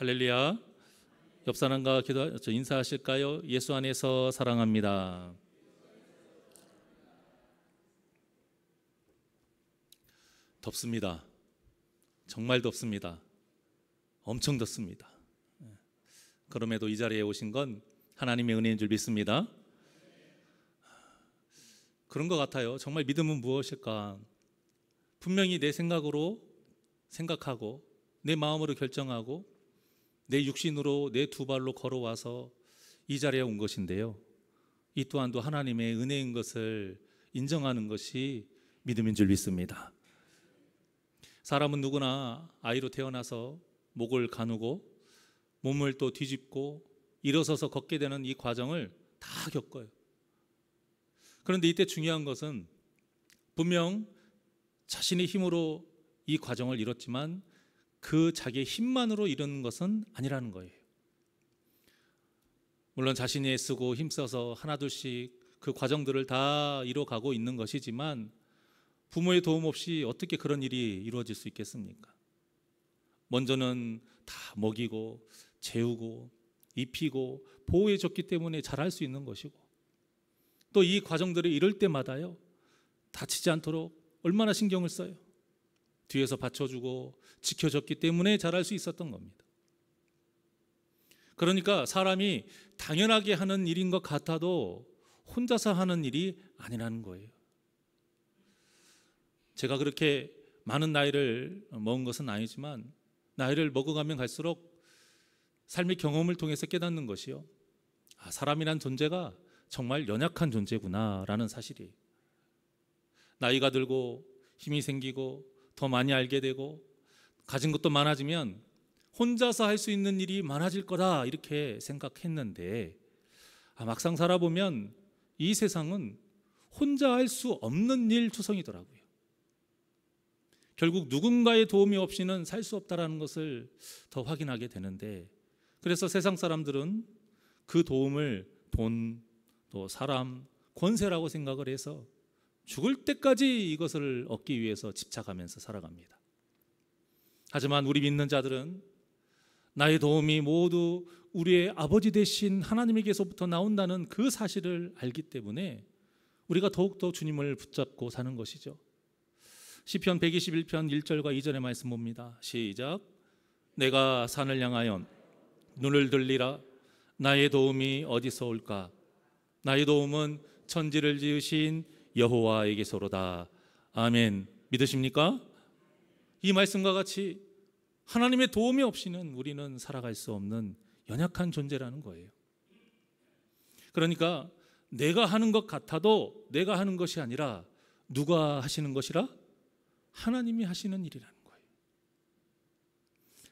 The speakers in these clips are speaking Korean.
할렐루야. 옆 사람과 인사하실까요? 예수 안에서 사랑합니다. 덥습니다. 정말 덥습니다. 엄청 덥습니다. 그럼에도 이 자리에 오신 건 하나님의 은혜인 줄 믿습니다. 그런 것 같아요. 정말 믿음은 무엇일까? 분명히 내 생각으로 생각하고 내 마음으로 결정하고 내 육신으로 내 두 발로 걸어와서 이 자리에 온 것인데요, 이 또한도 하나님의 은혜인 것을 인정하는 것이 믿음인 줄 믿습니다. 사람은 누구나 아이로 태어나서 목을 가누고 몸을 또 뒤집고 일어서서 걷게 되는 이 과정을 다 겪어요. 그런데 이때 중요한 것은 분명 자신의 힘으로 이 과정을 이뤘지만 그 자기의 힘만으로 이루는 것은 아니라는 거예요. 물론 자신이 애쓰고 힘써서 하나둘씩 그 과정들을 다 이뤄가고 있는 것이지만 부모의 도움 없이 어떻게 그런 일이 이루어질 수 있겠습니까? 먼저는 다 먹이고 재우고 입히고 보호해줬기 때문에 잘할 수 있는 것이고, 또 이 과정들을 이룰 때마다요, 다치지 않도록 얼마나 신경을 써요. 뒤에서 받쳐주고 지켜줬기 때문에 잘할 수 있었던 겁니다. 그러니까 사람이 당연하게 하는 일인 것 같아도 혼자서 하는 일이 아니라는 거예요. 제가 그렇게 많은 나이를 먹은 것은 아니지만 나이를 먹어가면 갈수록 삶의 경험을 통해서 깨닫는 것이요, 사람이란 존재가 정말 연약한 존재구나라는 사실이에요. 나이가 들고 힘이 생기고 더 많이 알게 되고 가진 것도 많아지면 혼자서 할 수 있는 일이 많아질 거다 이렇게 생각했는데, 막상 살아보면 이 세상은 혼자 할 수 없는 일 투성이더라고요. 결국 누군가의 도움이 없이는 살 수 없다는 것을 더 확인하게 되는데, 그래서 세상 사람들은 그 도움을 돈, 또 사람, 권세라고 생각을 해서 죽을 때까지 이것을 얻기 위해서 집착하면서 살아갑니다. 하지만 우리 믿는 자들은 나의 도움이 모두 우리의 아버지 되신 하나님에게서부터 나온다는 그 사실을 알기 때문에 우리가 더욱더 주님을 붙잡고 사는 것이죠. 시편 121편 1절과 2절의 말씀 봅니다. 시작. 내가 산을 향하여 눈을 들리라. 나의 도움이 어디서 올까? 나의 도움은 천지를 지으신 여호와에게서로다. 아멘. 믿으십니까? 이 말씀과 같이 하나님의 도움이 없이는 우리는 살아갈 수 없는 연약한 존재라는 거예요. 그러니까 내가 하는 것 같아도 내가 하는 것이 아니라 누가 하시는 것이라? 하나님이 하시는 일이라는 거예요.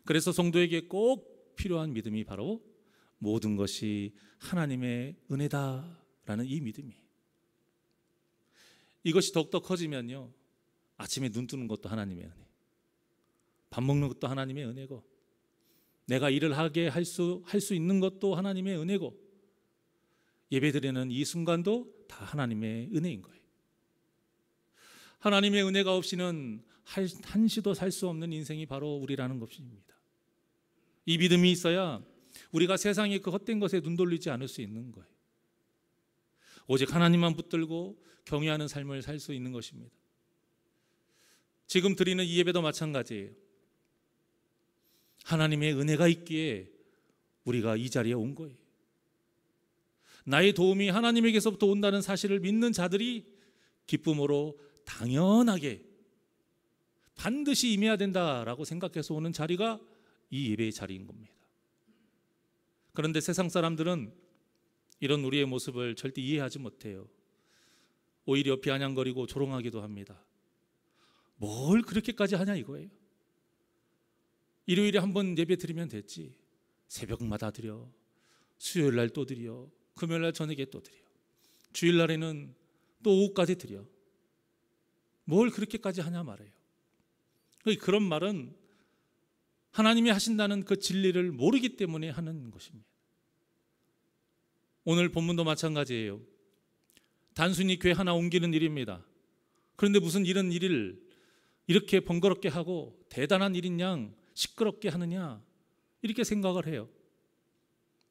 그래서 성도에게 꼭 필요한 믿음이 바로 모든 것이 하나님의 은혜다라는 이 믿음이에요. 이것이 더욱더 커지면요, 아침에 눈 뜨는 것도 하나님의 은혜, 밥 먹는 것도 하나님의 은혜고, 내가 일을 하게 할 수 있는 것도 하나님의 은혜고, 예배드리는 이 순간도 다 하나님의 은혜인 거예요. 하나님의 은혜가 없이는 한시도 살 수 없는 인생이 바로 우리라는 것입니다. 이 믿음이 있어야 우리가 세상의 그 헛된 것에 눈 돌리지 않을 수 있는 거예요. 오직 하나님만 붙들고 경외하는 삶을 살 수 있는 것입니다. 지금 드리는 이 예배도 마찬가지예요. 하나님의 은혜가 있기에 우리가 이 자리에 온 거예요. 나의 도움이 하나님에게서부터 온다는 사실을 믿는 자들이 기쁨으로 당연하게 반드시 임해야 된다라고 생각해서 오는 자리가 이 예배의 자리인 겁니다. 그런데 세상 사람들은 이런 우리의 모습을 절대 이해하지 못해요. 오히려 비아냥거리고 조롱하기도 합니다. 뭘 그렇게까지 하냐 이거예요. 일요일에 한번 예배 드리면 됐지, 새벽마다 드려, 수요일날 또 드려, 금요일날 저녁에 또 드려, 주일날에는 또 오후까지 드려, 뭘 그렇게까지 하냐 말이에요. 그런 말은 하나님이 하신다는 그 진리를 모르기 때문에 하는 것입니다. 오늘 본문도 마찬가지예요. 단순히 교회 하나 옮기는 일입니다. 그런데 무슨 이런 일을 이렇게 번거롭게 하고 대단한 일인 양 시끄럽게 하느냐, 이렇게 생각을 해요.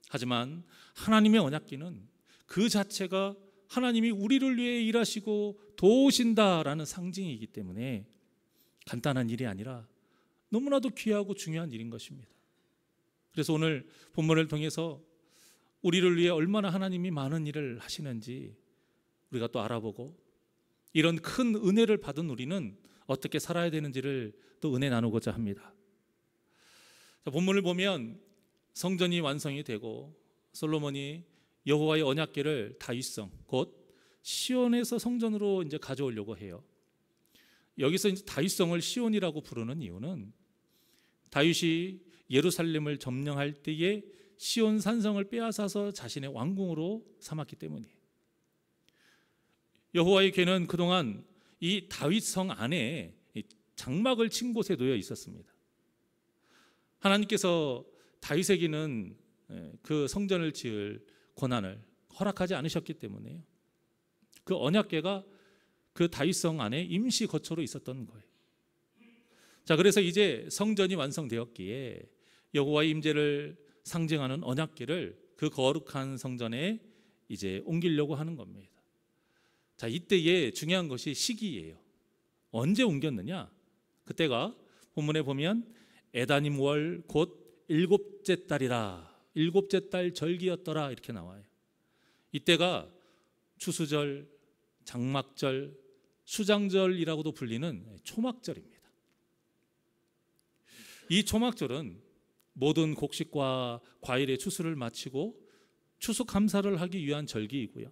하지만 하나님의 언약궤는 그 자체가 하나님이 우리를 위해 일하시고 도우신다라는 상징이기 때문에 간단한 일이 아니라 너무나도 귀하고 중요한 일인 것입니다. 그래서 오늘 본문을 통해서 우리를 위해 얼마나 하나님이 많은 일을 하시는지 우리가 또 알아보고, 이런 큰 은혜를 받은 우리는 어떻게 살아야 되는지를 또 은혜 나누고자 합니다. 본문을 보면 성전이 완성이 되고 솔로몬이 여호와의 언약궤를 다윗성 곧 시온에서 성전으로 이제 가져오려고 해요. 여기서 이제 다윗성을 시온이라고 부르는 이유는 다윗이 예루살렘을 점령할 때에 시온 산성을 빼앗아서 자신의 왕궁으로 삼았기 때문이에요. 여호와의 궤는 그동안 이 다윗성 안에 장막을 친 곳에 놓여 있었습니다. 하나님께서 다윗에게는 그 성전을 지을 권한을 허락하지 않으셨기 때문에요. 그 언약궤가 그 다윗성 안에 임시 거처로 있었던 거예요. 자, 그래서 이제 성전이 완성되었기에 여호와의 임재를 상징하는 언약궤를 그 거룩한 성전에 이제 옮기려고 하는 겁니다. 자, 이때의 중요한 것이 시기예요. 언제 옮겼느냐? 그때가 본문에 보면 에다님 월 곧 7째 달이라, 7째 달 절기였더라 이렇게 나와요. 이때가 추수절, 장막절, 수장절이라고도 불리는 초막절입니다. 이 초막절은 모든 곡식과 과일의 추수를 마치고 추수 감사를 하기 위한 절기이고요.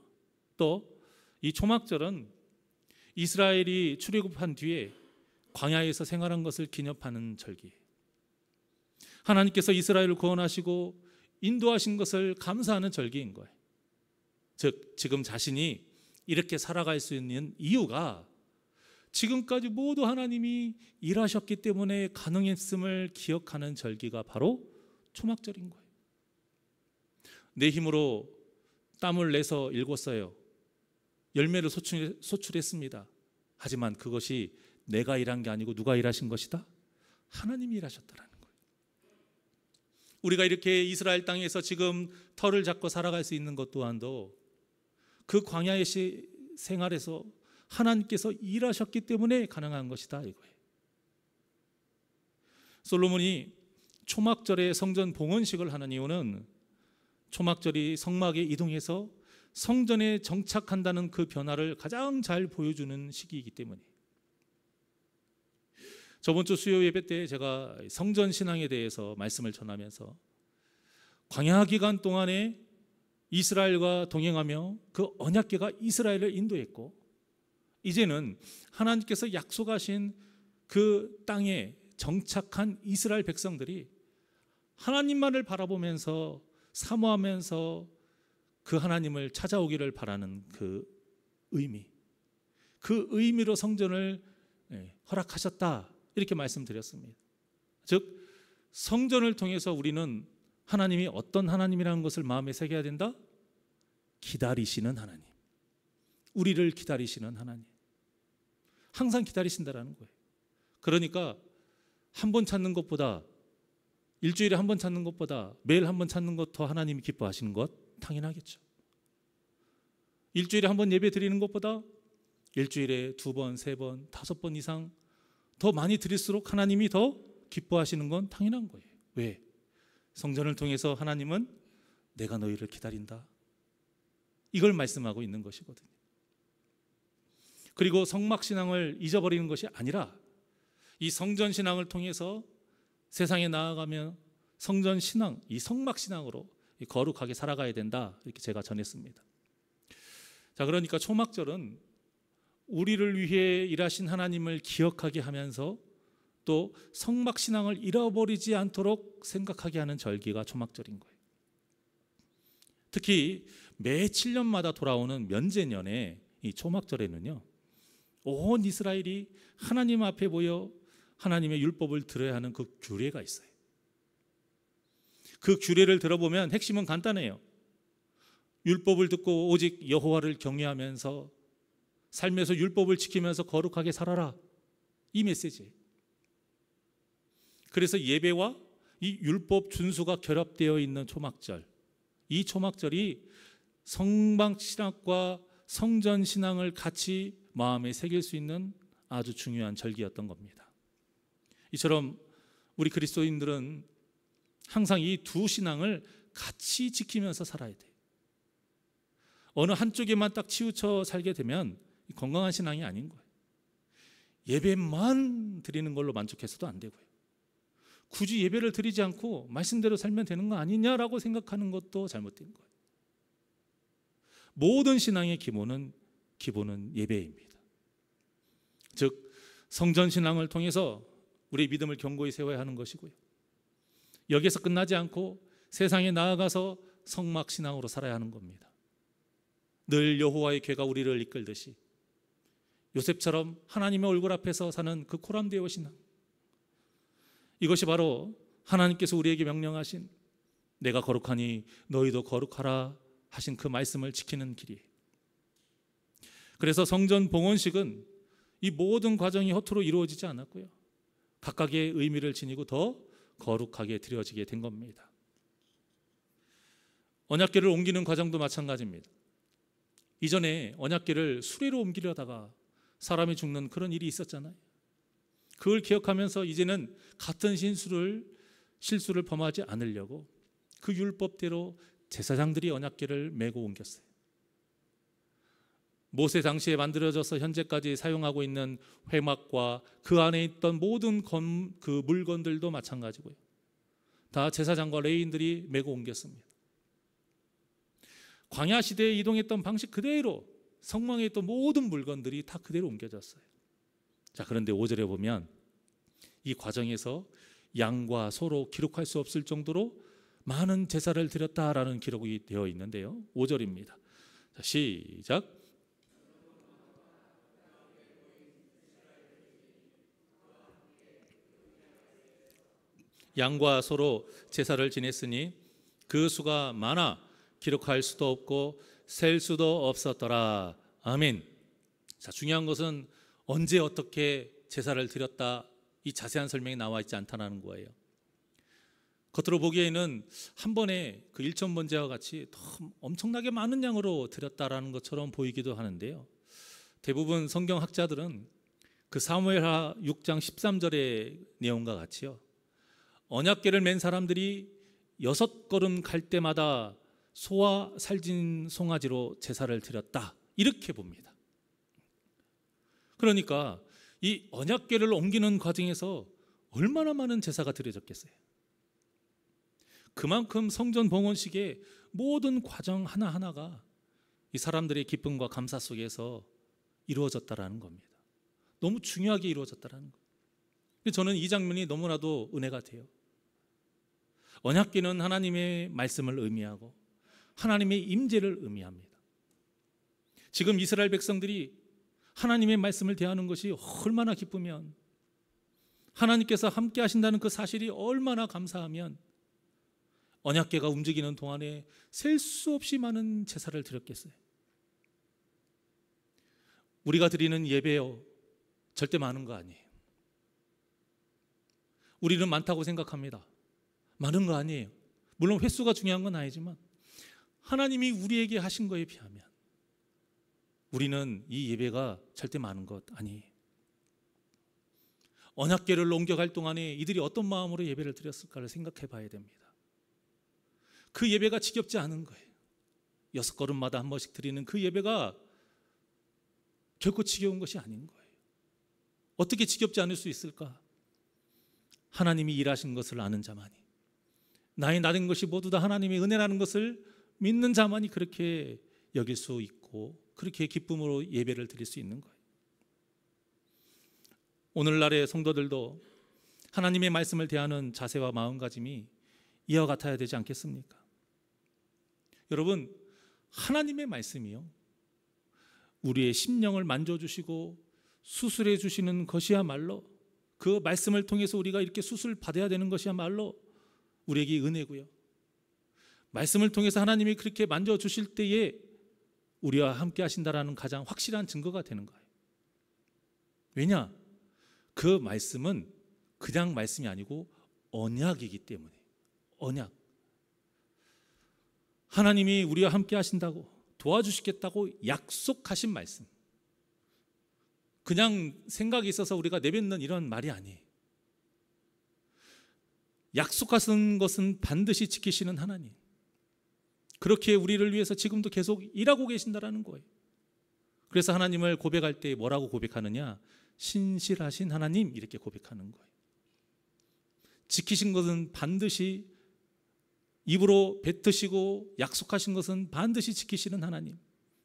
또 이 초막절은 이스라엘이 출애굽한 뒤에 광야에서 생활한 것을 기념하는 절기예요. 하나님께서 이스라엘을 구원하시고 인도하신 것을 감사하는 절기인 거예요. 즉 지금 자신이 이렇게 살아갈 수 있는 이유가 지금까지 모두 하나님이 일하셨기 때문에 가능했음을 기억하는 절기가 바로 초막절인 거예요. 내 힘으로 땀을 내서 일궜어요. 열매를 소출했습니다. 하지만 그것이 내가 일한 게 아니고 누가 일하신 것이다? 하나님이 일하셨다라는 거예요. 우리가 이렇게 이스라엘 땅에서 지금 터를 잡고 살아갈 수 있는 것 또한도 그 광야의 생활에서 하나님께서 일하셨기 때문에 가능한 것이다 이거예요. 솔로몬이 초막절에 성전 봉헌식을 하는 이유는 초막절이 성막에 이동해서 성전에 정착한다는 그 변화를 가장 잘 보여주는 시기이기 때문이에요. 저번 주 수요 예배 때 제가 성전 신앙에 대해서 말씀을 전하면서 광야 기간 동안에 이스라엘과 동행하며 그 언약궤가 이스라엘을 인도했고, 이제는 하나님께서 약속하신 그 땅에 정착한 이스라엘 백성들이 하나님만을 바라보면서 사모하면서 그 하나님을 찾아오기를 바라는 그 의미로 성전을 허락하셨다 이렇게 말씀드렸습니다. 즉 성전을 통해서 우리는 하나님이 어떤 하나님이라는 것을 마음에 새겨야 된다? 기다리시는 하나님, 우리를 기다리시는 하나님, 항상 기다리신다라는 거예요. 그러니까 한 번 찾는 것보다, 일주일에 한 번 찾는 것보다 매일 한 번 찾는 것 더 하나님이 기뻐하시는 것 당연하겠죠. 일주일에 한 번 예배 드리는 것보다 일주일에 2번, 3번, 5번 이상 더 많이 드릴수록 하나님이 더 기뻐하시는 건 당연한 거예요. 왜? 성전을 통해서 하나님은 내가 너희를 기다린다, 이걸 말씀하고 있는 것이거든요. 그리고 성막신앙을 잊어버리는 것이 아니라 이 성전신앙을 통해서 세상에 나아가면 성전신앙, 이 성막신앙으로 거룩하게 살아가야 된다 이렇게 제가 전했습니다. 자, 그러니까 초막절은 우리를 위해 일하신 하나님을 기억하게 하면서 또 성막신앙을 잃어버리지 않도록 생각하게 하는 절기가 초막절인 거예요. 특히 매 7년마다 돌아오는 면제년에 이 초막절에는요, 온 이스라엘이 하나님 앞에 모여 하나님의 율법을 들어야 하는 그 규례가 있어요. 그 규례를 들어보면 핵심은 간단해요. 율법을 듣고 오직 여호와를 경외하면서 삶에서 율법을 지키면서 거룩하게 살아라, 이 메시지예요. 그래서 예배와 이 율법 준수가 결합되어 있는 초막절, 이 초막절이 성막신학과 성전신앙을 같이 마음에 새길 수 있는 아주 중요한 절기였던 겁니다. 이처럼 우리 그리스도인들은 항상 이 두 신앙을 같이 지키면서 살아야 돼요. 어느 한쪽에만 딱 치우쳐 살게 되면 건강한 신앙이 아닌 거예요. 예배만 드리는 걸로 만족해서도 안 되고요. 굳이 예배를 드리지 않고 말씀대로 살면 되는 거 아니냐라고 생각하는 것도 잘못된 거예요. 모든 신앙의 기본은 예배입니다. 즉 성전 신앙을 통해서 우리의 믿음을 견고히 세워야 하는 것이고요. 여기에서 끝나지 않고 세상에 나아가서 성막 신앙으로 살아야 하는 겁니다. 늘 여호와의 궤가 우리를 이끌듯이 요셉처럼 하나님의 얼굴 앞에서 사는 그 코람데오 신앙, 이것이 바로 하나님께서 우리에게 명령하신 내가 거룩하니 너희도 거룩하라 하신 그 말씀을 지키는 길이에요. 그래서 성전 봉헌식은 이 모든 과정이 허투루 이루어지지 않았고요, 각각의 의미를 지니고 더 거룩하게 드려지게 된 겁니다. 언약궤를 옮기는 과정도 마찬가지입니다. 이전에 언약궤를 수레로 옮기려다가 사람이 죽는 그런 일이 있었잖아요. 그걸 기억하면서 이제는 같은 실수를 범하지 않으려고 그 율법대로 제사장들이 언약궤를 메고 옮겼어요. 모세 당시에 만들어져서 현재까지 사용하고 있는 회막과 그 안에 있던 모든 그 물건들도 마찬가지고요, 다 제사장과 레위인들이 메고 옮겼습니다. 광야 시대에 이동했던 방식 그대로 성막에 있던 모든 물건들이 다 그대로 옮겨졌어요. 자, 그런데 5절에 보면 이 과정에서 양과 소로 기록할 수 없을 정도로 많은 제사를 드렸다라는 기록이 되어 있는데요, 5절입니다. 자, 시작. 양과 소로 제사를 지냈으니 그 수가 많아 기록할 수도 없고 셀 수도 없었더라. 아멘. 자, 중요한 것은 언제 어떻게 제사를 드렸다, 이 자세한 설명이 나와 있지 않다는 거예요. 겉으로 보기에는 한 번에 그 일천번제와 같이 엄청나게 많은 양으로 드렸다라는 것처럼 보이기도 하는데요, 대부분 성경학자들은 그 사무엘하 6장 13절의 내용과 같이요, 언약궤를 맨 사람들이 6걸음 갈 때마다 소와 살진 송아지로 제사를 드렸다, 이렇게 봅니다. 그러니까 이 언약궤를 옮기는 과정에서 얼마나 많은 제사가 드려졌겠어요. 그만큼 성전 봉헌식의 모든 과정 하나하나가 이 사람들의 기쁨과 감사 속에서 이루어졌다라는 겁니다. 너무 중요하게 이루어졌다라는 거예요. 저는 이 장면이 너무나도 은혜가 돼요. 언약궤는 하나님의 말씀을 의미하고 하나님의 임재를 의미합니다. 지금 이스라엘 백성들이 하나님의 말씀을 대하는 것이 얼마나 기쁘면, 하나님께서 함께 하신다는 그 사실이 얼마나 감사하면 언약궤가 움직이는 동안에 셀 수 없이 많은 제사를 드렸겠어요. 우리가 드리는 예배요, 절대 많은 거 아니에요. 우리는 많다고 생각합니다. 많은 거 아니에요. 물론 횟수가 중요한 건 아니지만 하나님이 우리에게 하신 거에 비하면 우리는 이 예배가 절대 많은 것 아니에요. 언약궤를 옮겨갈 동안에 이들이 어떤 마음으로 예배를 드렸을까를 생각해 봐야 됩니다. 그 예배가 지겹지 않은 거예요. 6걸음마다 한 번씩 드리는 그 예배가 결코 지겨운 것이 아닌 거예요. 어떻게 지겹지 않을 수 있을까? 하나님이 일하신 것을 아는 자만이, 나의 나된 것이 모두 다 하나님의 은혜라는 것을 믿는 자만이 그렇게 여길 수 있고 그렇게 기쁨으로 예배를 드릴 수 있는 거예요. 오늘날의 성도들도 하나님의 말씀을 대하는 자세와 마음가짐이 이와 같아야 되지 않겠습니까? 여러분, 하나님의 말씀이요, 우리의 심령을 만져주시고 수술해 주시는 것이야말로, 그 말씀을 통해서 우리가 이렇게 수술 받아야 되는 것이야말로 우리에게 은혜고요, 말씀을 통해서 하나님이 그렇게 만져주실 때에 우리와 함께 하신다라는 가장 확실한 증거가 되는 거예요. 왜냐? 그 말씀은 그냥 말씀이 아니고 언약이기 때문에. 언약, 하나님이 우리와 함께 하신다고, 도와주시겠다고 약속하신 말씀, 그냥 생각이 있어서 우리가 내뱉는 이런 말이 아니에요. 약속하신 것은 반드시 지키시는 하나님, 그렇게 우리를 위해서 지금도 계속 일하고 계신다라는 거예요. 그래서 하나님을 고백할 때 뭐라고 고백하느냐? 신실하신 하나님, 이렇게 고백하는 거예요. 지키신 것은 반드시 입으로 뱉으시고 약속하신 것은 반드시 지키시는 하나님,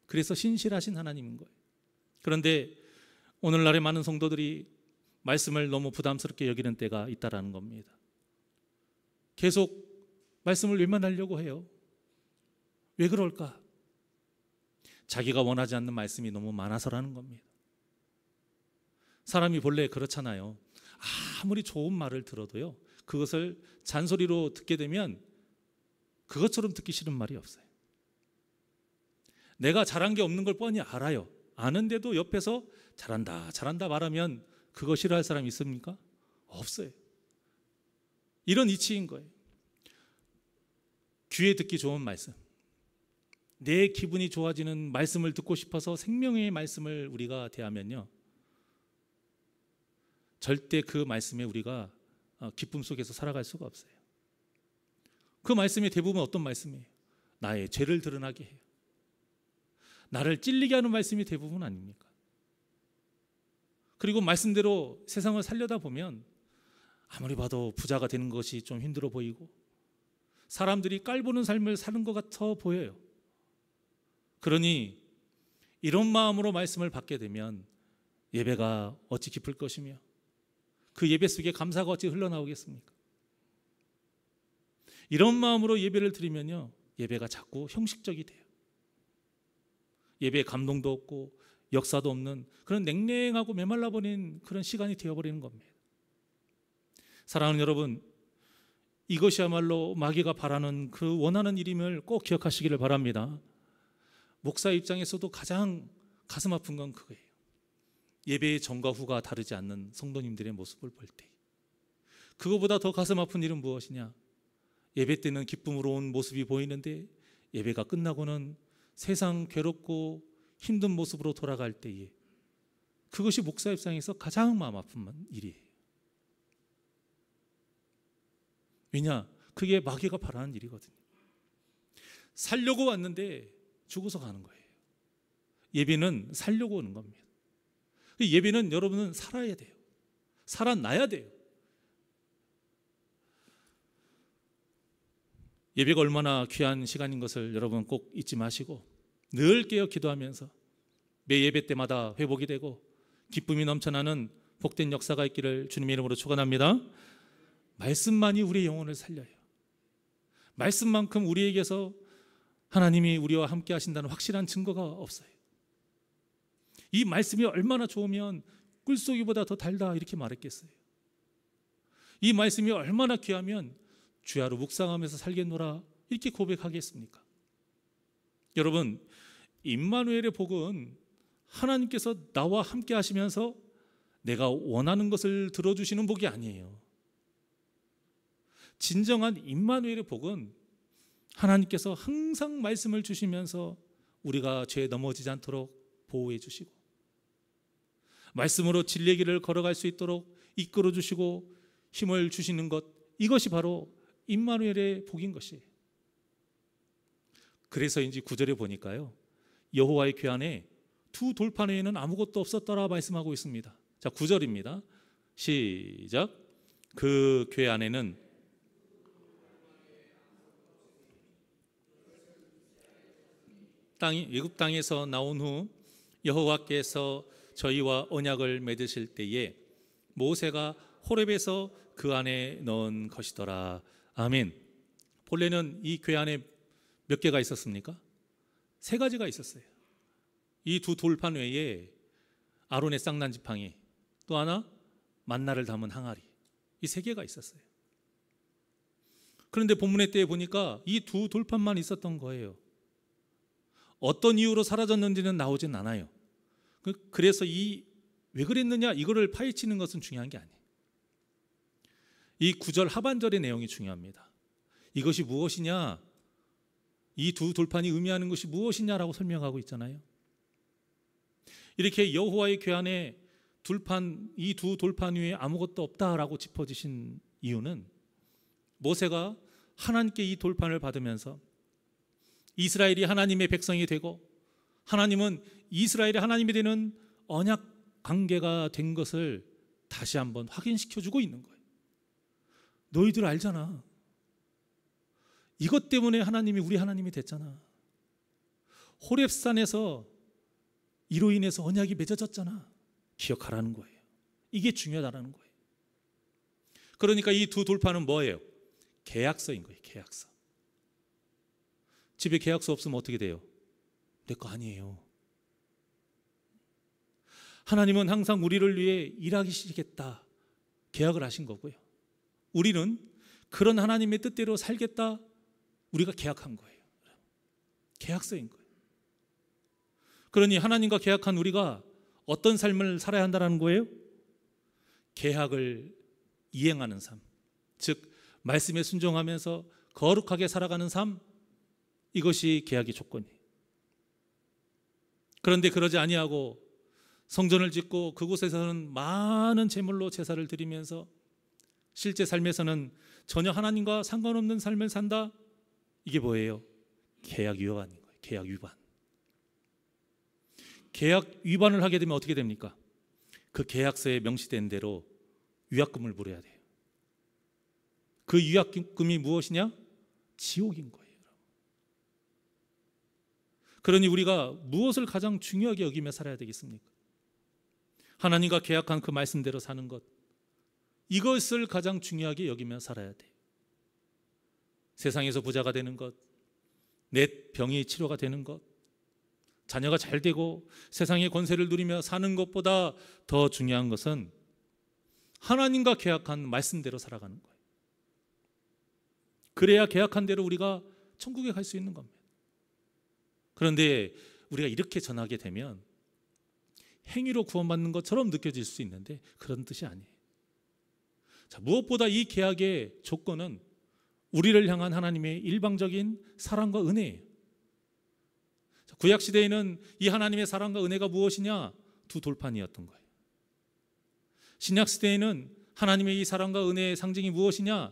그래서 신실하신 하나님인 거예요. 그런데 오늘날의 많은 성도들이 말씀을 너무 부담스럽게 여기는 때가 있다라는 겁니다. 계속 말씀을 외면하려고 해요. 왜 그럴까? 자기가 원하지 않는 말씀이 너무 많아서라는 겁니다. 사람이 본래 그렇잖아요. 아무리 좋은 말을 들어도요, 그것을 잔소리로 듣게 되면 그것처럼 듣기 싫은 말이 없어요. 내가 잘한 게 없는 걸 뻔히 알아요. 아는데도 옆에서 잘한다 잘한다 말하면 그거 싫어할 사람이 있습니까? 없어요. 이런 이치인 거예요. 귀에 듣기 좋은 말씀, 내 기분이 좋아지는 말씀을 듣고 싶어서 생명의 말씀을 우리가 대하면요, 절대 그 말씀에 우리가 기쁨 속에서 살아갈 수가 없어요. 그 말씀이 대부분 어떤 말씀이에요? 나의 죄를 드러나게 해요. 나를 찔리게 하는 말씀이 대부분 아닙니까? 그리고 말씀대로 세상을 살려다 보면 아무리 봐도 부자가 되는 것이 좀 힘들어 보이고 사람들이 깔보는 삶을 사는 것 같아 보여요. 그러니 이런 마음으로 말씀을 받게 되면 예배가 어찌 깊을 것이며 그 예배 속에 감사가 어찌 흘러나오겠습니까? 이런 마음으로 예배를 드리면요, 예배가 자꾸 형식적이 돼요. 예배에 감동도 없고 역사도 없는 그런 냉랭하고 메말라버린 그런 시간이 되어버리는 겁니다. 사랑하는 여러분, 이것이야말로 마귀가 바라는 그 원하는 일임을 꼭 기억하시기를 바랍니다. 목사 입장에서도 가장 가슴 아픈 건 그거예요. 예배의 전과 후가 다르지 않는 성도님들의 모습을 볼 때, 그거보다 더 가슴 아픈 일은 무엇이냐? 예배 때는 기쁨으로 온 모습이 보이는데 예배가 끝나고는 세상 괴롭고 힘든 모습으로 돌아갈 때에, 그것이 목사 입장에서 가장 마음 아픈 일이에요. 왜냐? 그게 마귀가 바라는 일이거든요. 살려고 왔는데 죽어서 가는 거예요. 예배는 살려고 오는 겁니다. 예배는 여러분은 살아야 돼요. 살아나야 돼요. 예배가 얼마나 귀한 시간인 것을 여러분 꼭 잊지 마시고 늘 깨어 기도하면서 매 예배 때마다 회복이 되고 기쁨이 넘쳐나는 복된 역사가 있기를 주님의 이름으로 축원합니다. 말씀만이 우리의 영혼을 살려요. 말씀만큼 우리에게서 하나님이 우리와 함께 하신다는 확실한 증거가 없어요. 이 말씀이 얼마나 좋으면 꿀속이보다 더 달다 이렇게 말했겠어요. 이 말씀이 얼마나 귀하면 주야로 묵상하면서 살겠노라 이렇게 고백하겠습니까? 여러분, 임마누엘의 복은 하나님께서 나와 함께 하시면서 내가 원하는 것을 들어주시는 복이 아니에요. 진정한 임마누엘의 복은 하나님께서 항상 말씀을 주시면서 우리가 죄에 넘어지지 않도록 보호해 주시고 말씀으로 진리의 길을 걸어갈 수 있도록 이끌어 주시고 힘을 주시는 것, 이것이 바로 임마누엘의 복인 것이에요. 그래서인지 9절에 보니까요, 여호와의 궤 안에 두 돌판 외에는 아무것도 없었더라 말씀하고 있습니다. 자, 9절입니다. 시작. 그 궤 안에는 애굽 땅에서 나온 후 여호와께서 저희와 언약을 맺으실 때에 모세가 호렙에서 그 안에 넣은 것이더라. 아멘. 본래는 이 궤 안에 몇 개가 있었습니까? 3가지가 있었어요. 이 두 돌판 외에 아론의 쌍난 지팡이, 또 하나 만나를 담은 항아리, 이 3개가 있었어요. 그런데 본문의 때에 보니까 이 두 돌판만 있었던 거예요. 어떤 이유로 사라졌는지는 나오진 않아요. 그래서 왜 그랬느냐 이거를 파헤치는 것은 중요한 게 아니에요. 이 9절 하반절의 내용이 중요합니다. 이것이 무엇이냐? 이 두 돌판이 의미하는 것이 무엇이냐라고 설명하고 있잖아요. 이렇게 여호와의 궤안에 이 두 돌판 위에 아무것도 없다라고 짚어주신 이유는 모세가 하나님께 이 돌판을 받으면서 이스라엘이 하나님의 백성이 되고 하나님은 이스라엘이 하나님이 되는 언약 관계가 된 것을 다시 한번 확인시켜주고 있는 거예요. 너희들 알잖아. 이것 때문에 하나님이 우리 하나님이 됐잖아. 호렙산에서 이로 인해서 언약이 맺어졌잖아. 기억하라는 거예요. 이게 중요하다는 거예요. 그러니까 이 두 돌판은 뭐예요? 계약서인 거예요. 계약서. 집에 계약서 없으면 어떻게 돼요? 내 거 아니에요. 하나님은 항상 우리를 위해 일하시겠다 계약을 하신 거고요. 우리는 그런 하나님의 뜻대로 살겠다 우리가 계약한 거예요. 계약서인 거예요. 그러니 하나님과 계약한 우리가 어떤 삶을 살아야 한다는 거예요? 계약을 이행하는 삶, 즉 말씀에 순종하면서 거룩하게 살아가는 삶, 이것이 계약의 조건이에요. 그런데 그러지 아니하고 성전을 짓고 그곳에서는 많은 제물로 제사를 드리면서 실제 삶에서는 전혀 하나님과 상관없는 삶을 산다. 이게 뭐예요? 계약 위반인 거예요. 계약 위반. 계약 위반을 하게 되면 어떻게 됩니까? 그 계약서에 명시된 대로 위약금을 물어야 돼요. 그 위약금이 무엇이냐? 지옥인 거예요. 그러니 우리가 무엇을 가장 중요하게 여기며 살아야 되겠습니까? 하나님과 계약한 그 말씀대로 사는 것, 이것을 가장 중요하게 여기며 살아야 돼요. 세상에서 부자가 되는 것, 내 병이 치료가 되는 것, 자녀가 잘 되고 세상의 권세를 누리며 사는 것보다 더 중요한 것은 하나님과 계약한 말씀대로 살아가는 거예요. 그래야 계약한 대로 우리가 천국에 갈 수 있는 겁니다. 그런데 우리가 이렇게 전하게 되면 행위로 구원받는 것처럼 느껴질 수 있는데 그런 뜻이 아니에요. 자, 무엇보다 이 계약의 조건은 우리를 향한 하나님의 일방적인 사랑과 은혜예요. 구약시대에는 이 하나님의 사랑과 은혜가 무엇이냐? 두 돌판이었던 거예요. 신약시대에는 하나님의 이 사랑과 은혜의 상징이 무엇이냐?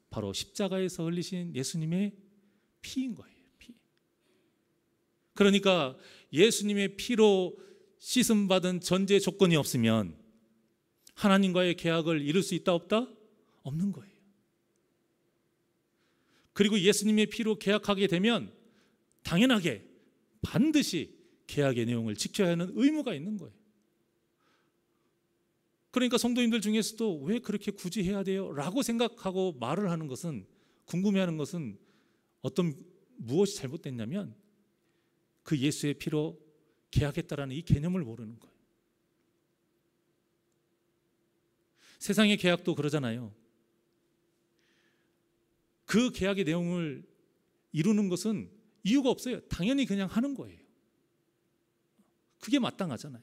바로 십자가에서 흘리신 예수님의 피인 거예요. 피. 그러니까 예수님의 피로 씻음받은 전제 조건이 없으면 하나님과의 계약을 이룰 수 있다 없다? 없는 거예요. 그리고 예수님의 피로 계약하게 되면 당연하게 반드시 계약의 내용을 지켜야 하는 의무가 있는 거예요. 그러니까 성도님들 중에서도 왜 그렇게 굳이 해야 돼요? 라고 생각하고 말을 하는 것은, 궁금해하는 것은 무엇이 잘못됐냐면 그 예수의 피로 계약했다라는 이 개념을 모르는 거예요. 세상의 계약도 그러잖아요. 그 계약의 내용을 이루는 것은 이유가 없어요. 당연히 그냥 하는 거예요. 그게 마땅하잖아요.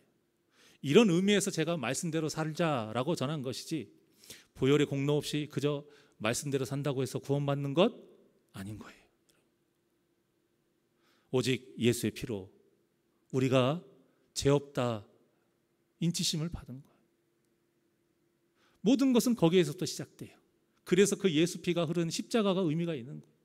이런 의미에서 제가 말씀대로 살자라고 전한 것이지 보혈의 공로 없이 그저 말씀대로 산다고 해서 구원받는 것 아닌 거예요. 오직 예수의 피로 우리가 죄 없다 인치심을 받은 거예요. 모든 것은 거기에서부터 시작돼요. 그래서 그 예수 피가 흐르는 십자가가 의미가 있는 거예요.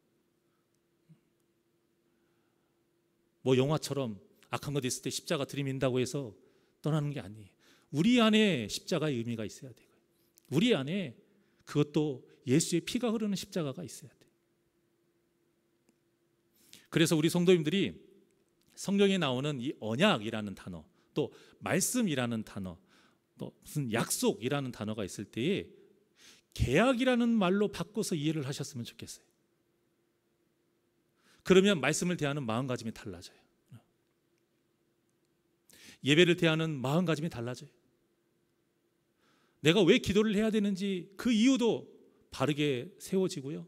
뭐 영화처럼 악한 것 있을 때 십자가 들이민다고 해서 떠나는 게 아니에요. 우리 안에 십자가의 의미가 있어야 돼요. 우리 안에 그것도 예수의 피가 흐르는 십자가가 있어야 돼요. 그래서 우리 성도님들이 성경에 나오는 이 언약이라는 단어, 또 말씀이라는 단어, 또 무슨 약속이라는 단어가 있을 때에 계약이라는 말로 바꿔서 이해를 하셨으면 좋겠어요. 그러면 말씀을 대하는 마음가짐이 달라져요. 예배를 대하는 마음가짐이 달라져요. 내가 왜 기도를 해야 되는지 그 이유도 바르게 세워지고요.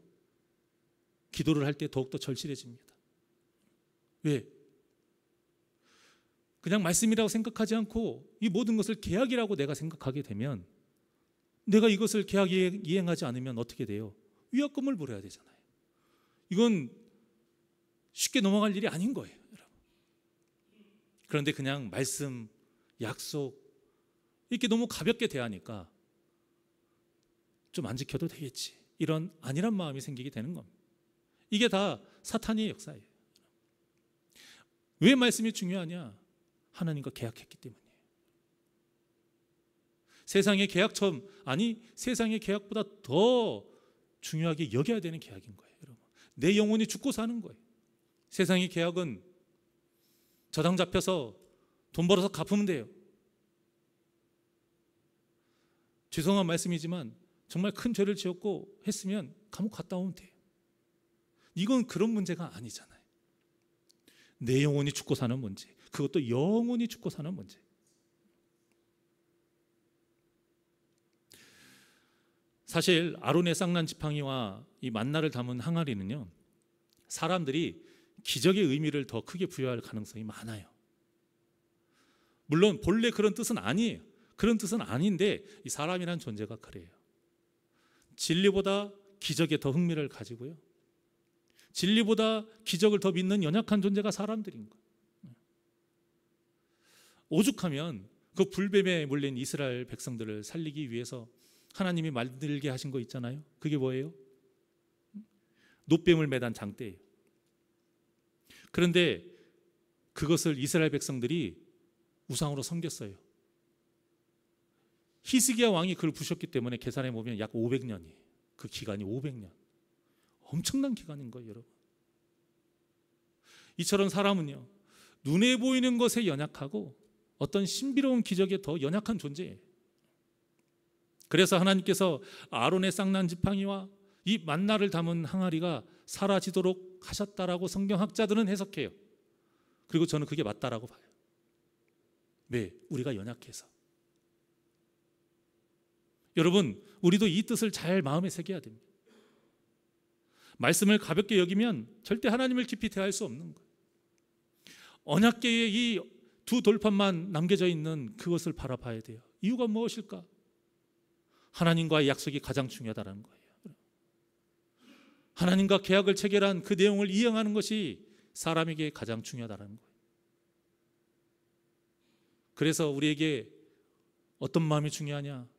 기도를 할 때 더욱더 절실해집니다. 왜? 그냥 말씀이라고 생각하지 않고 이 모든 것을 계약이라고 내가 생각하게 되면 내가 이것을 계약 이행하지 않으면 어떻게 돼요? 위약금을 물어야 되잖아요. 이건 쉽게 넘어갈 일이 아닌 거예요, 여러분. 그런데 그냥 말씀, 약속 이렇게 너무 가볍게 대하니까 좀 안 지켜도 되겠지, 이런 안일한 마음이 생기게 되는 겁니다. 이게 다 사탄의 역사예요. 왜 말씀이 중요하냐? 하나님과 계약했기 때문이에요. 세상의 계약처럼, 아니 세상의 계약보다 더 중요하게 여겨야 되는 계약인 거예요, 여러분. 내 영혼이 죽고 사는 거예요. 세상의 계약은 저당 잡혀서 돈 벌어서 갚으면 돼요. 죄송한 말씀이지만 정말 큰 죄를 지었고 했으면 감옥 갔다 오면 돼요. 이건 그런 문제가 아니잖아요. 내 영혼이 죽고 사는 문제, 그것도 영혼이 죽고 사는 문제. 사실 아론의 쌍난 지팡이와 이 만나를 담은 항아리는요, 사람들이 기적의 의미를 더 크게 부여할 가능성이 많아요. 물론 본래 그런 뜻은 아니에요. 그런 뜻은 아닌데 이 사람이란 존재가 그래요. 진리보다 기적에 더 흥미를 가지고요, 진리보다 기적을 더 믿는 연약한 존재가 사람들인 거예요. 오죽하면 그 불뱀에 물린 이스라엘 백성들을 살리기 위해서 하나님이 만들게 하신 거 있잖아요. 그게 뭐예요? 놋뱀을 매단 장대예요. 그런데 그것을 이스라엘 백성들이 우상으로 섬겼어요. 히스기야 왕이 그걸 부셨기 때문에 계산해 보면 약 500년이에요. 그 기간이 500년. 엄청난 기간인 거예요, 여러분. 이처럼 사람은요, 눈에 보이는 것에 연약하고 어떤 신비로운 기적에 더 연약한 존재예요. 그래서 하나님께서 아론의 쌍난 지팡이와 이 만나를 담은 항아리가 사라지도록 하셨다라고 성경학자들은 해석해요. 그리고 저는 그게 맞다라고 봐요. 왜? 우리가 연약해서. 여러분, 우리도 이 뜻을 잘 마음에 새겨야 됩니다. 말씀을 가볍게 여기면 절대 하나님을 깊이 대할 수 없는 거예요. 언약궤의 이 두 돌판만 남겨져 있는 그것을 바라봐야 돼요. 이유가 무엇일까? 하나님과의 약속이 가장 중요하다는 거예요. 하나님과 계약을 체결한 그 내용을 이행하는 것이 사람에게 가장 중요하다는 거예요. 그래서 우리에게 어떤 마음이 중요하냐?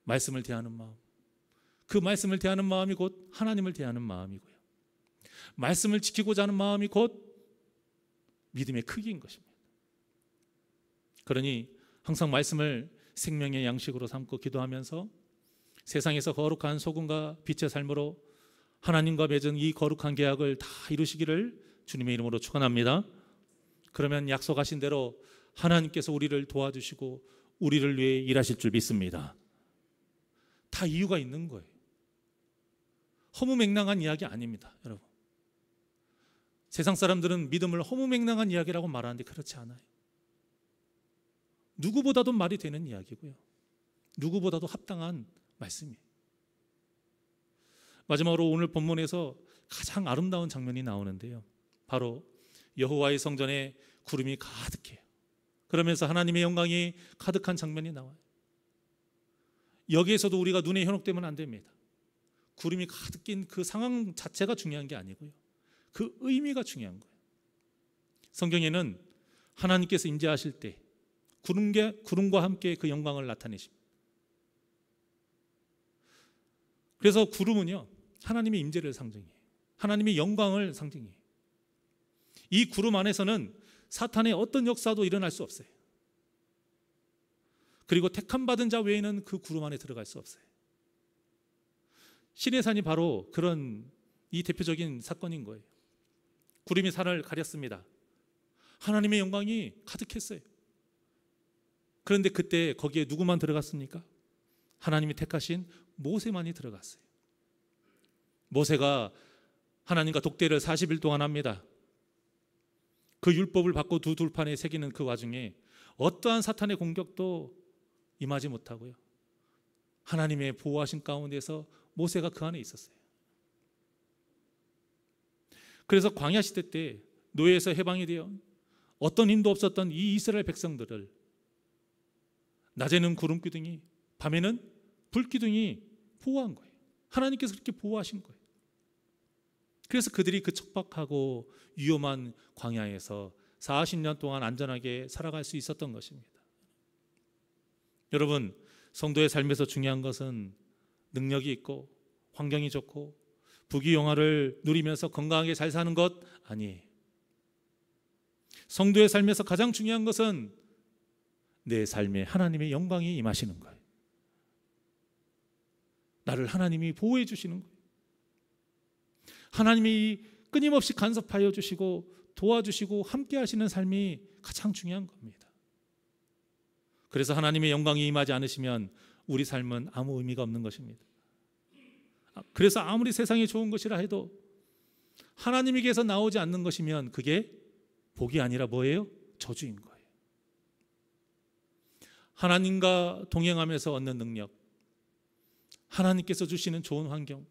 말씀을 대하는 마음. 그 말씀을 대하는 마음이 곧 하나님을 대하는 마음이고요, 말씀을 지키고자 하는 마음이 곧 믿음의 크기인 것입니다. 그러니 항상 말씀을 생명의 양식으로 삼고 기도하면서 세상에서 거룩한 소금과 빛의 삶으로 하나님과 맺은 이 거룩한 계약을 다 이루시기를 주님의 이름으로 축원합니다. 그러면 약속하신 대로 하나님께서 우리를 도와주시고 우리를 위해 일하실 줄 믿습니다. 다 이유가 있는 거예요. 허무맹랑한 이야기 아닙니다, 여러분. 세상 사람들은 믿음을 허무맹랑한 이야기라고 말하는데 그렇지 않아요. 누구보다도 말이 되는 이야기고요, 누구보다도 합당한 말씀이에요. 마지막으로 오늘 본문에서 가장 아름다운 장면이 나오는데요, 바로 여호와의 성전에 구름이 가득해요. 그러면서 하나님의 영광이 가득한 장면이 나와요. 여기에서도 우리가 눈에 현혹되면 안 됩니다. 구름이 가득 낀 그 상황 자체가 중요한 게 아니고요, 그 의미가 중요한 거예요. 성경에는 하나님께서 임재하실 때 구름과 함께 그 영광을 나타내십니다. 그래서 구름은요, 하나님의 임재를 상징해요. 하나님의 영광을 상징해요. 이 구름 안에서는 사탄의 어떤 역사도 일어날 수 없어요. 그리고 택함받은 자 외에는 그 구름 안에 들어갈 수 없어요. 시내산이 바로 그런 이 대표적인 사건인 거예요. 구름이 산을 가렸습니다. 하나님의 영광이 가득했어요. 그런데 그때 거기에 누구만 들어갔습니까? 하나님이 택하신 모세만이 들어갔어요. 모세가 하나님과 독대를 40일 동안 합니다. 그 율법을 받고 두 돌판에 새기는 그 와중에 어떠한 사탄의 공격도 임하지 못하고요, 하나님의 보호하신 가운데서 모세가 그 안에 있었어요. 그래서 광야 시대 때 노예에서 해방이 되어 어떤 힘도 없었던 이 이스라엘 백성들을 낮에는 구름 기둥이, 밤에는 불 기둥이 보호한 거예요. 하나님께서 그렇게 보호하신 거예요. 그래서 그들이 그 척박하고 위험한 광야에서 40년 동안 안전하게 살아갈 수 있었던 것입니다. 여러분, 성도의 삶에서 중요한 것은 능력이 있고 환경이 좋고 부귀영화를 누리면서 건강하게 잘 사는 것 아니에요. 성도의 삶에서 가장 중요한 것은 내 삶에 하나님의 영광이 임하시는 거예요. 나를 하나님이 보호해 주시는 거예요. 하나님이 끊임없이 간섭하여 주시고 도와주시고 함께 하시는 삶이 가장 중요한 겁니다. 그래서 하나님의 영광이 임하지 않으시면 우리 삶은 아무 의미가 없는 것입니다. 그래서 아무리 세상이 좋은 것이라 해도 하나님에게서 나오지 않는 것이면 그게 복이 아니라 뭐예요? 저주인 거예요. 하나님과 동행하면서 얻는 능력, 하나님께서 주시는 좋은 환경,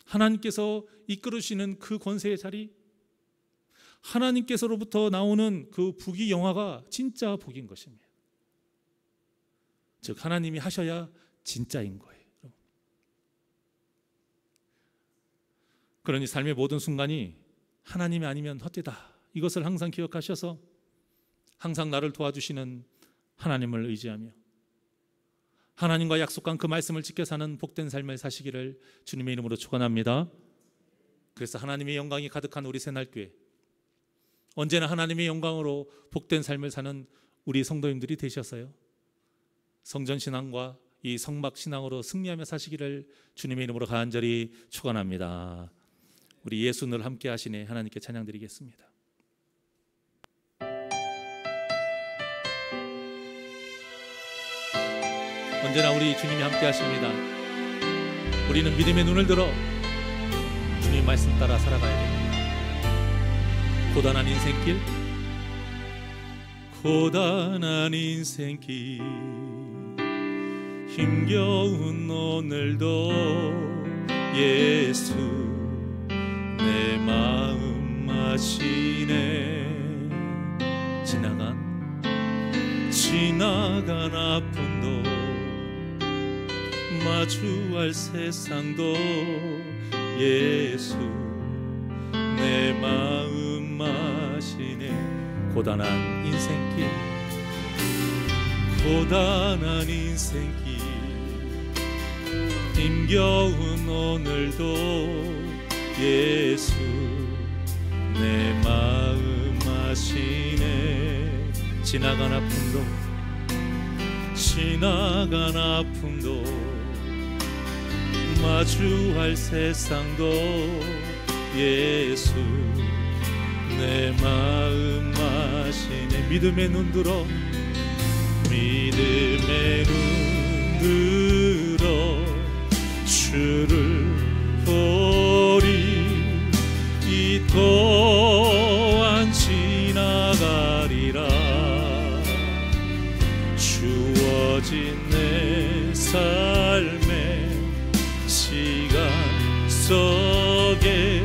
하나님께서 이끌으시는 그 권세의 자리, 하나님께서로부터 나오는 그 부귀영화가 진짜 복인 것입니다. 즉 하나님이 하셔야 진짜인 거예요. 그러니 삶의 모든 순간이 하나님이 아니면 헛되다, 이것을 항상 기억하셔서 항상 나를 도와주시는 하나님을 의지하며 하나님과 약속한 그 말씀을 지켜 사는 복된 삶을 사시기를 주님의 이름으로 축원합니다. 그래서 하나님의 영광이 가득한 우리 새날교회, 언제나 하나님의 영광으로 복된 삶을 사는 우리 성도님들이 되셨어요. 성전신앙과 이 성막신앙으로 승리하며 사시기를 주님의 이름으로 간절히 축원합니다. 우리 예수 늘 함께 하시네 하나님께 찬양드리겠습니다. 언제나 우리 주님이 함께 하십니다. 우리는 믿음의 눈을 들어 주님 말씀 따라 살아가야 됩니다. 고단한 인생길, 고단한 인생길, 힘겨운 오늘도 예수 내 마음 아시네. 지나간 아픔도 마주할 세상도 예수 내 마음 아시네. 고단한 인생길, 고단한 인생길, 힘겨운 오늘도 예수 내 마음 아시네. 지나간 아픔도 마주할 세상도 예수 내 마음 아시네. 믿음의 눈 들어 주를 보리. 이 또한 지나가리라. 주어진 내 삶의 시간 속에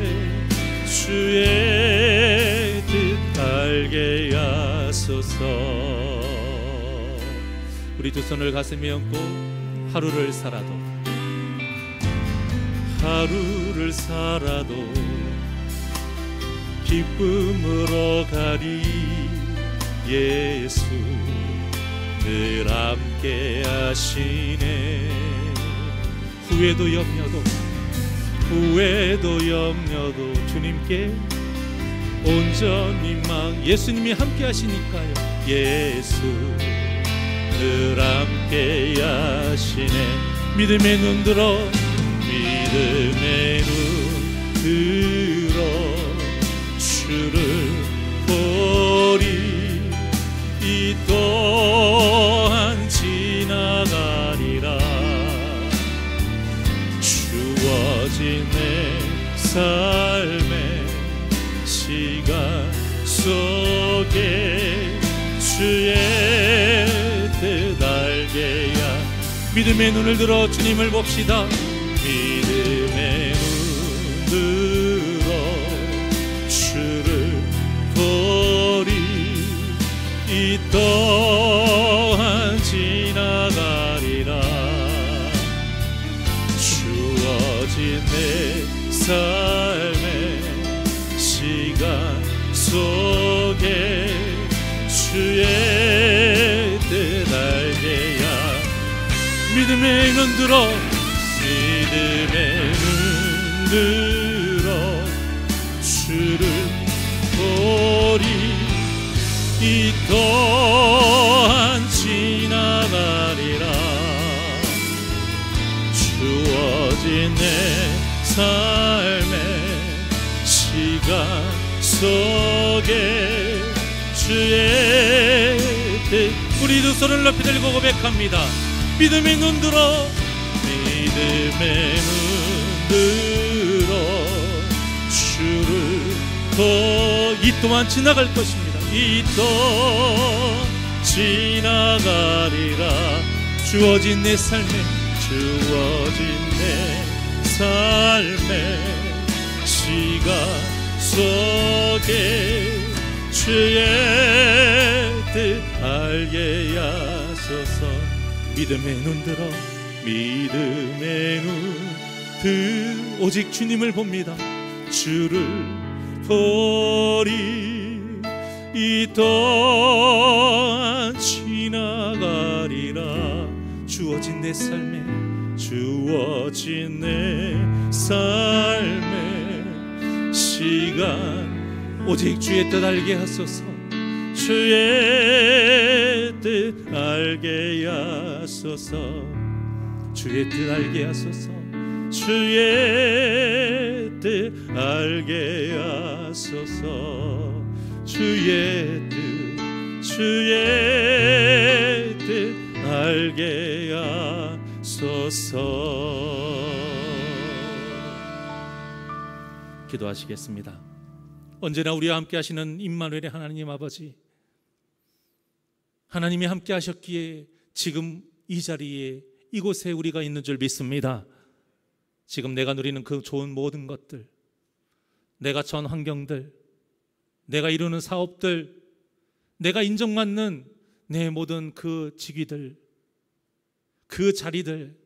주의 뜻 알게 하소서. 우리 두 손을 가슴에 얹고 하루를 살아도 기쁨으로 가리. 예수 늘 함께 하시네. 후회도 염려도 주님께 온전히 예수님이 함께 하시니까요. 예수 늘 함께 하시네. 믿음의 눈 들어 주를 보리. 이 또한 지나가리라. 주어진 내 삶의 시간 속에 주의 뜻 알게 야. 믿음의 눈을 들어 주님을 봅시다. 믿음의 눈 들어 주를 보리. 이 또한 지나가리라. 주어진 내 삶 속에 주의 뜻 알게야. 믿음의 눈 들어, 믿음의 눈 들어 주를 보리. 이 또한 지나가리라. 주어진 내 삶의 시간 속에 주의 뜻. 우리 두 손을 높이 들고 고백합니다. 믿음의 눈 들어, 믿음의 눈 들어 주를 이 또한 지나갈 것입니다. 이 또한 지나가리라. 주어진 내 삶에, 주어진 내 삶의 시간 속에 주의 뜻 알게 하소서. 믿음의 눈 들어, 믿음의 눈 오직 주님을 봅니다. 주를 보리. 이 또한 지나가리라. 주어진 내 삶에, 주어진 내 삶의 시간 오직 주의 뜻 알게 하소서. 주의 뜻 알게 하소서. 주의 뜻 알게 하소서. 주의 뜻 알게 하소서. 주의 뜻, 주의 뜻 알게 하소서. 기도하시겠습니다. 언제나 우리와 함께 하시는 임마누엘의 하나님 아버지, 하나님이 함께 하셨기에 지금 이 자리에 이곳에 우리가 있는 줄 믿습니다. 지금 내가 누리는 그 좋은 모든 것들, 내가 처한 환경들, 내가 이루는 사업들, 내가 인정받는 내 모든 그 직위들, 그 자리들,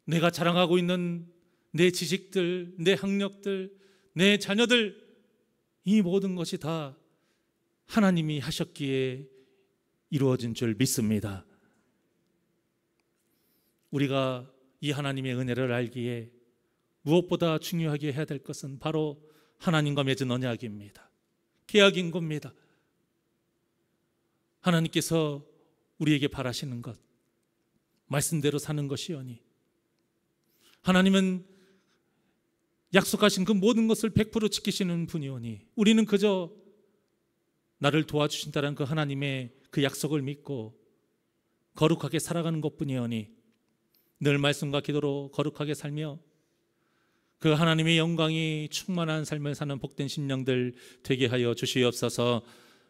내가 자랑하고 있는 내 지식들, 내 학력들, 내 자녀들, 이 모든 것이 다 하나님이 하셨기에 이루어진 줄 믿습니다. 우리가 이 하나님의 은혜를 알기에 무엇보다 중요하게 해야 될 것은 바로 하나님과 맺은 언약입니다. 계약인 겁니다. 하나님께서 우리에게 바라시는 것, 말씀대로 사는 것이오니, 하나님은 약속하신 그 모든 것을 100% 지키시는 분이오니, 우리는 그저 나를 도와주신다는 그 하나님의 그 약속을 믿고 거룩하게 살아가는 것뿐이오니, 늘 말씀과 기도로 거룩하게 살며 그 하나님의 영광이 충만한 삶을 사는 복된 심령들 되게 하여 주시옵소서.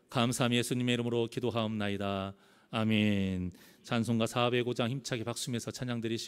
감사함이 예수님의 이름으로 기도하옵나이다. 아멘. 찬송가 405장 힘차게 박수면서 찬양 드리시고